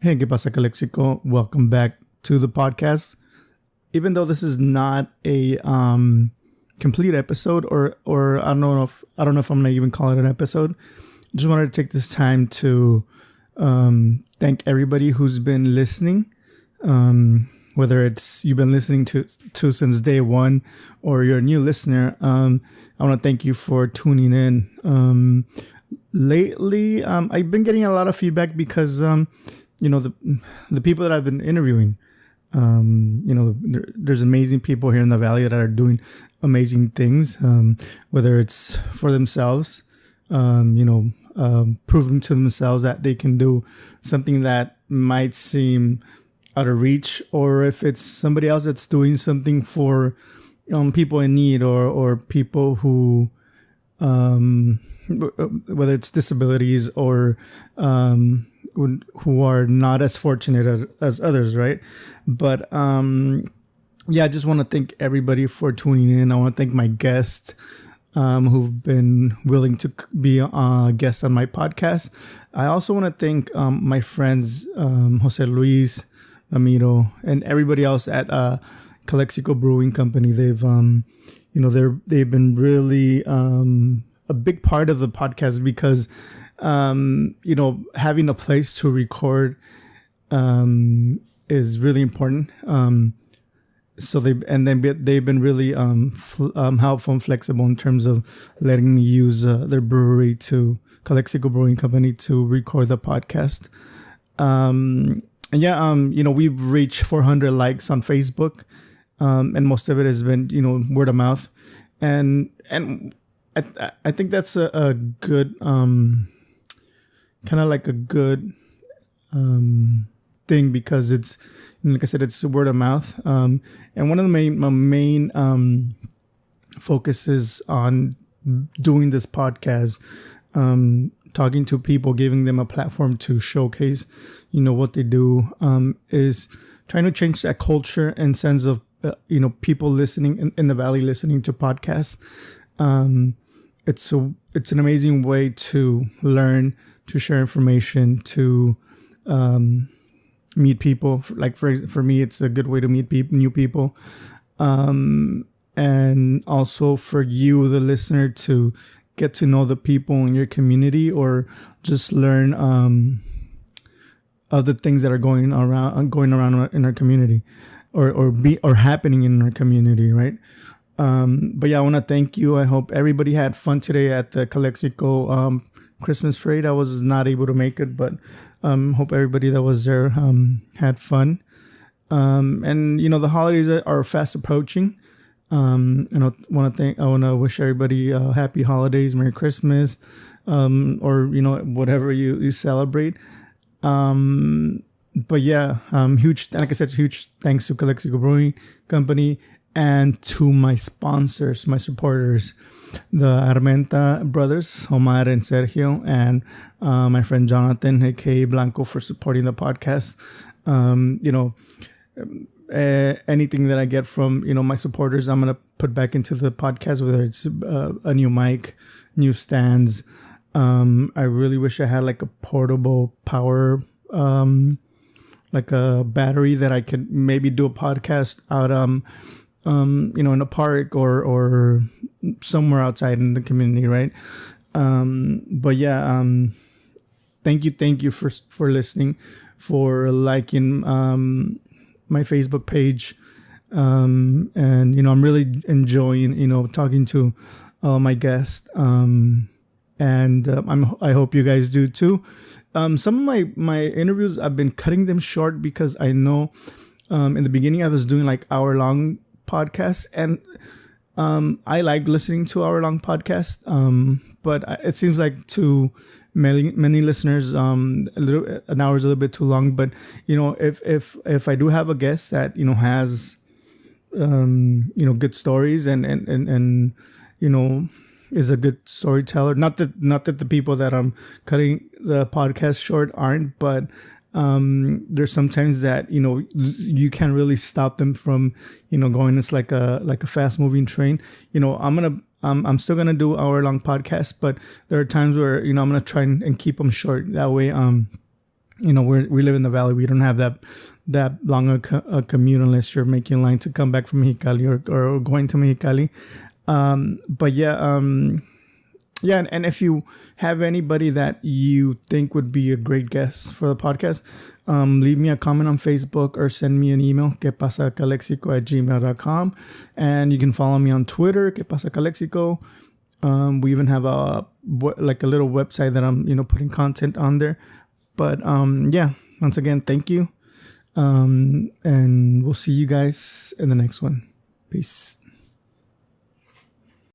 Hey, ¿qué pasa, Calexico? Welcome back to the podcast. Even though this is not a complete episode, or I don't know if I'm gonna even call it an episode. Just wanted to take this time to thank everybody who's been listening. Whether it's you've been listening to since day one, or you're a new listener, I want to thank you for tuning in. Lately, I've been getting a lot of feedback because the people that I've been interviewing, there's amazing people here in the Valley that are doing amazing things, whether it's for themselves, proving to themselves that they can do something that might seem out of reach, or if it's somebody else that's doing something for people in need, or people who, whether it's disabilities or who are not as fortunate as others, right? But I just want to thank everybody for tuning in. I want to thank my guests who've been willing to be guests on my podcast. I also want to thank my friends Jose Luis, Ramiro, and everybody else at Calexico Brewing Company. They've been really a big part of the podcast because having a place to record is really important. So they've been really helpful and flexible in terms of letting me use their brewery, to Calexico Brewing Company, to record the podcast. We've reached 400 likes on Facebook, and most of it has been word of mouth, and I think that's a good kind of like a good thing, because it's, like I said, it's word of mouth. And one of the main focuses on doing this podcast, talking to people, giving them a platform to showcase, what they do, is trying to change that culture and sense of, people listening in the Valley, listening to podcasts. It's an amazing way to learn, to share information, to meet people. Like for me, it's a good way to meet new people, and also for you, the listener, to get to know the people in your community, or just learn other things that are going around in our community, or happening in our community, right? I want to thank you. I hope everybody had fun today at the Calexico Christmas parade. I was not able to make it, but hope everybody that was there had fun. And the holidays are fast approaching. And I want to wish everybody happy holidays, Merry Christmas, or whatever you celebrate. Huge thanks to Calexico Brewing Company, and to my sponsors, my supporters, the Armenta brothers, Omar and Sergio, and my friend Jonathan, aka Blanco, for supporting the podcast. Anything that I get from my supporters, I'm gonna put back into the podcast, whether it's a new mic, new stands. I really wish I had like a portable power, like a battery that I could maybe do a podcast out in a park or somewhere outside in the community, right? Thank you for listening, for liking my Facebook page, and I'm really enjoying talking to my guests, and I hope you guys do too. Some of my interviews, I've been cutting them short, because I know in the beginning I was doing like hour-long podcasts, and I like listening to hour-long podcasts, but it seems like to many listeners, an hour is a little bit too long. But if I do have a guest that has good stories, and is a good storyteller, not that the people that I'm cutting the podcast short aren't, but there's sometimes that you can't really stop them from going. It's like a fast moving train. I'm still gonna do hour-long podcasts, but there are times where I'm gonna try and keep them short. That way we live in the valley. We don't have that long a commute unless you're making a line to come back from Mexicali or going to Mexicali. But yeah, and if you have anybody that you think would be a great guest for the podcast, leave me a comment on Facebook or send me an email, quepasacalexico@gmail.com. And you can follow me on Twitter, quepasacalexico. We even have a little website that I'm, putting content on there. But yeah, once again, thank you. And we'll see you guys in the next one. Peace.